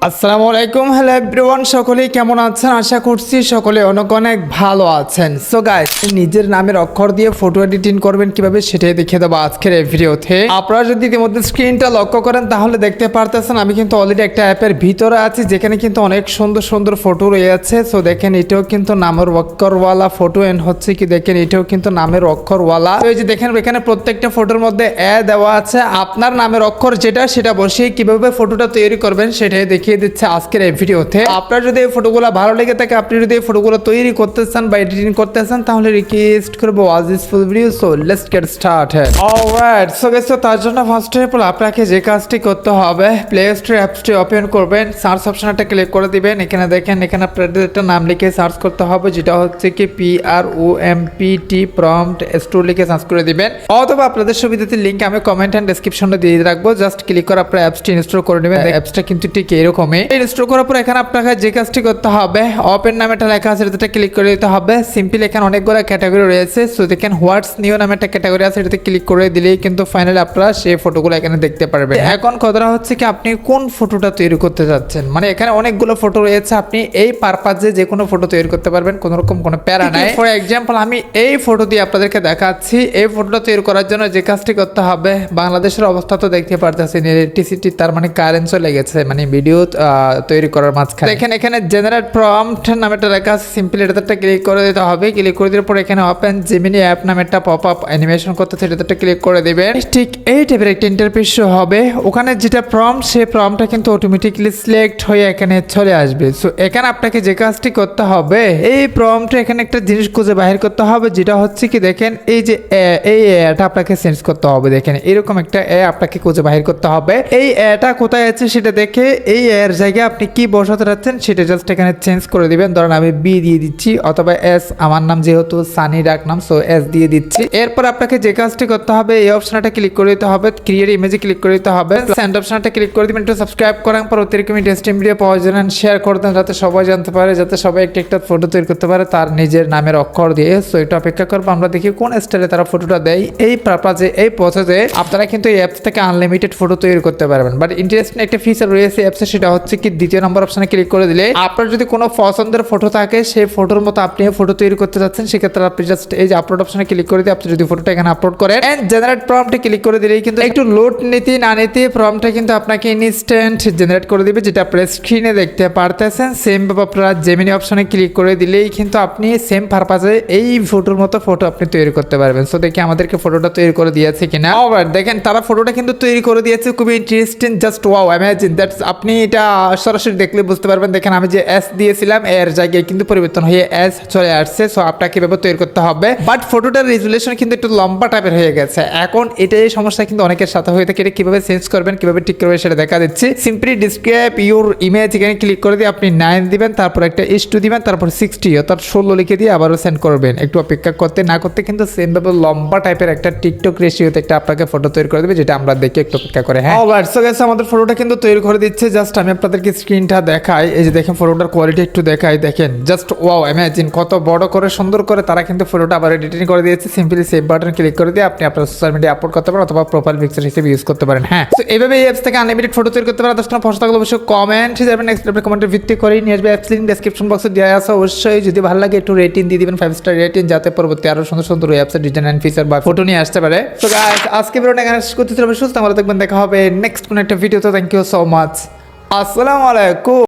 আসসালামু আলাইকুম, hello everyone, সকলেই কেমন আছেন? আশা করছি সকলে অনেক অনেক ভালো আছেন। সো গাইস, নিজের নামের অক্ষর দিয়ে ফটো এডিটিং করবেন কিভাবে সেটাই দেখিয়ে দেবো আজকের এই ভিডিওতে। আপনারা যদি ইতিমধ্যে স্ক্রিনটা লক্ষ্য করেন তাহলে দেখতে পারতেছেন আমি কিন্তু অলরেডি একটা অ্যাপের ভিতরে আছি যেখানে কিন্তু অনেক সুন্দর সুন্দর ফটো রয়েছে। সো দেখেন এটাও কিন্তু নামের অক্ষরওয়ালা ফটো, এন্ড হচ্ছে কি দেখেন এটাও কিন্তু নামের অক্ষরওয়ালা। এই যে দেখেন এখানে প্রত্যেকটা ফটোর মধ্যে দেওয়া আছে। আপনার নামের অক্ষর যেটা সেটা বসিয়ে কিভাবে ফটোটা তৈরি করবেন সেটাই দেখিয়ে দিচ্ছে আজকের এই ভিডিওতে। আপনার যদি এই ফটোগুলো ভালো লেগে থাকে, আপনি যদি এই ফটোগুলো তৈরি করতে চান বা এডিটিং করতে চান, তাহলে রিকোয়েস্ট করবো watch this full video. So let's get started. Alright, so guys, তার জন্য ফার্স্ট অফ অল আপনাকে যে কাজটি করতে হবে, প্লে স্টোর অ্যাপসটি ওপেন করবেন, সার্চ অপশনটা ক্লিক করে দিবেন। এখানে দেখেন এখানে আপনাদের একটা নাম লিখে সার্চ করতে হবে, যেটা হচ্ছে কি PROMPT প্রম্পট স্টোর লিখে সার্চ করে দিবেন, অথবা আপনাদের সুবিধাতে লিংক আমি কমেন্ট এন্ড ডেসক্রিপশনে দিয়ে রাখবো। জাস্ট ক্লিক করে আপনার অ্যাপসটি ইনস্টল করে নেবেন। অ্যাপসটা কিন্তু ঠিক এরকমই। ইনস্টল করার পর এখানে আপনাকে যে কাজটি করতে হবে, ওপেন নামে একটা লেখা আছে, এটাতে ক্লিক করে দিতে হবে। সিম্পল এখানে অনেকগুলো ক্যাটাগরি রয়েছে। সো দেখেন হোয়াটস নিউ নামে একটা ক্যাটাগরি আছে, এটাতে ক্লিক করে দিলেই কিন্তু ফাইনালি আপনারা সেই ফটোগুলো এখানে দেখতে পারবেন। এখন কথাটা হচ্ছে কি আপনি কোন ফটোটা তৈরি করতে যাচ্ছেন, মানে এখানে অনেকগুলো ফটো রয়েছে, আপনি এই পারপাজে যে কোনো ফটো তৈরি করতে পারবেন, কোনো রকম কোনো প্যারা নাই। ফর এক্সাম্পল আমি এই ফটো দিয়ে আপনাদেরকে দেখাচ্ছি। এই ফটোটা তৈরি করার জন্য যে কাজটি করতে হবে, বাংলাদেশের অবস্থা তো দেখতে পারতেছেন, ইলেকট্রিসিটি তার মানে কারেন্ট চলে গেছে, মানে ভিডিও তৈরি করার মাঝখানে। দেখেন এখানে জেনারেট প্রম্পট নামে একটা লেখা আছে, সিম্পলি এটাতে ক্লিক করে দিতে হবে। ক্লিক করে দেওয়ার পর এখানে ওপেন জেমিনি অ্যাপ নামে একটা পপ আপ অ্যানিমেশন করতেছে, এটাতে ক্লিক করে দিবেন। ঠিক এই টাইপের একটা ইন্টারফেস হবে। ওখানে যেটা প্রম্পট, সেই প্রম্পটটা কিন্তু অটোমেটিক্যালি সিলেক্ট হয়ে এখানে চলে আসবে। সো এখানে আপনাকে যে কাজটি করতে হবে, এই প্রম্পটে এখানে একটা জিনিস খুঁজে বাহির করতে হবে, যেটা হচ্ছে কি দেখেন এই যে এই এটা আপনাকে চেঞ্জ করতে হবে। দেখেন এরকম একটা আপনাকে খুঁজে বাহির করতে হবে। এই এটা কোথায় আছে সেটা দেখে এই এর জায়গায় আপনি কি বসাতে যাচ্ছেন সেটা জাস্ট এখানে চেঞ্জ করে দিবেন। ধরেন আমি বি দিয়ে দিচ্ছি, অথবা এস, আমার নাম যেহেতু সানি ডাক নাম, সো এস দিয়ে দিচ্ছি। এরপর আপনাকে যে কাজটি করতে হবে, এই অপশনটা ক্লিক করে দিতে হবে, ক্রিয়েট ইমেজে ক্লিক করে দিতে হবে, সেন্ড অপশনটা ক্লিক করে দিবেন। একটু সাবস্ক্রাইব করার পর অতিরিক্ত ইন্টারেস্টিং ভিডিও পাওয়ার জন্য শেয়ার করে দেন, যাতে সবাই জানতে পারে, যাতে সবাই একটা ফটো তৈরি করতে পারে তার নিজের নামের অক্ষর দিয়ে। সো এটা অপেক্ষা করবো, আমরা দেখি কোন স্টাইলে তারা ফটোটা দেয়। এই পারপাজে এই প্রসেসে আপনারা কিন্তু এই অ্যাপস থেকে আনলিমিটেড ফটো তৈরি করতে পারবেন। বাট ইন্টারেস্টিং একটা ফিচার রয়েছে অ্যাপসে, সেটা হচ্ছে কি দ্বিতীয় নম্বর অপশনে ক্লিক করে দিলে আপনার যদি কোনো পছন্দের ফটো থাকে, সেই ফটোর মতো আপনি ফটো তৈরি করতে যাচ্ছেন, সেক্ষেত্রে আপনি জাস্ট এই যে আপলোড অপশনে ক্লিক করে দিয়ে আপনি যদি ফটোটা এখানে আপলোড করেন এন্ড জেনারেট প্রম্পটে ক্লিক করে দিলেই কিন্তু একটু লোড নিতে না নিতে প্রম্পটটা কিন্তু আপনাকে ইনস্ট্যান্ট জেনারেট করে দিবে, যেটা আপনারা স্ক্রিনে দেখতে পারতেছেন। সেম ভাবে আপনারা জেমিনি অপশনে ক্লিক করে দিলেই কিন্তু আপনি সেম পারপাজে এই ফটোর মতো ফটো আপনি তৈরি করতে পারবেন। সো দেখি আমাদেরকে ফটোটা তৈরি করে দিয়েছে কিনা। অলরাইট, দেখেন তারা ফটোটা কিন্তু তৈরি করে দিয়েছে, খুবই interesting, just wow, imagine that's. আপনি এটা সরাসরি দেখলে বুঝতে পারবেন। দেখেন আমি যে এস দিয়েছিলাম এর জায়গায় কিন্তু পরিবর্তন হয়ে এস চলে আসছে। সো আপনাকে কিভাবে তৈরি করতে হবে, বাট ফটোটার রেজুলেশন কিন্তু একটু লম্বা টাইপের হয়ে গেছে। এখন এটাই সমস্যা কিন্তু অনেকের সাথে হয়ে থাকে। এটা কিভাবে চেঞ্জ করবেন, কিভাবে ঠিক করবেন সেটা দেখা দিচ্ছি। সিম্পলি ডিসক্রাইব ইউর ইমেজ, এখানে ক্লিক করে দিয়ে আপনি 9 দিবেন, তারপর একটা S2 দিবেন, তারপর 60 অর্থাৎ 16 লিখে দিয়ে আবারও সেন্ড করবেন। একটু অপেক্ষা করতে না করতে কিন্তু সেম ভাবে লম্বা টাইপের একটা টিকটক রেশিওতে একটা আপনাকে ফটো তৈরি করে দেবে, যেটা আমরা দেখে একটু অপেক্ষা করে। হ্যাঁ, অলরাইট, সো গাইস, আমাদের ফটোটা কিন্তু তৈরি করে দিচ্ছে। জাস্ট আমি আপনাদেরকে স্ক্রিনটা দেখাই। এই যে দেখেন ফটোটার কোয়ালিটি একটু দেখাই, দেখেন জাস্ট ওয়াও, ইমাজিন কত বড় করে সুন্দর করে তারা কিন্তু ফটোটা আবার এডিটিং করে দিয়েছে। সিম্পলি সেভ বাটন ক্লিক করে দিয়ে আপনি আপনার সোশ্যাল মিডিয়া আপলোড করতে পারেন, অথবা প্রোফাইল পিকচার হিসেবে ইউজ করতে পারেন। হ্যাঁ, তো এইভাবে এই অ্যাপস থেকে আনলিমিটেড ফটো তৈরি করতে পারেন। দশটা প্রশ্ন থাকলে অবশ্যই কমেন্ট যাবেন, নেক্সট কমেন্টের ভিত্তি করেই নিয়ে আসবে। অ্যাপস লিংক ডেসক্রিপশন বক্সে দেওয়া আছে। অবশ্যই যদি ভালো লাগে একটু রেটিং দিয়ে দিবেন, 5 স্টার রেটিং, যাতে পরবর্তী আরো সুন্দর সুন্দর অ্যাপসের ডিজাইন এন্ড ফিচার বা ফটো নিয়ে আসতে পারে। তো গাইস, আজকে ভিডিওটা এখানে শেষ করতে হবে। সুস্থ ভালো থাকবেন, দেখা হবে নেক্সট কোন একটা ভিডিওতে। Thank you so much. আসসালামু আলাইকুম।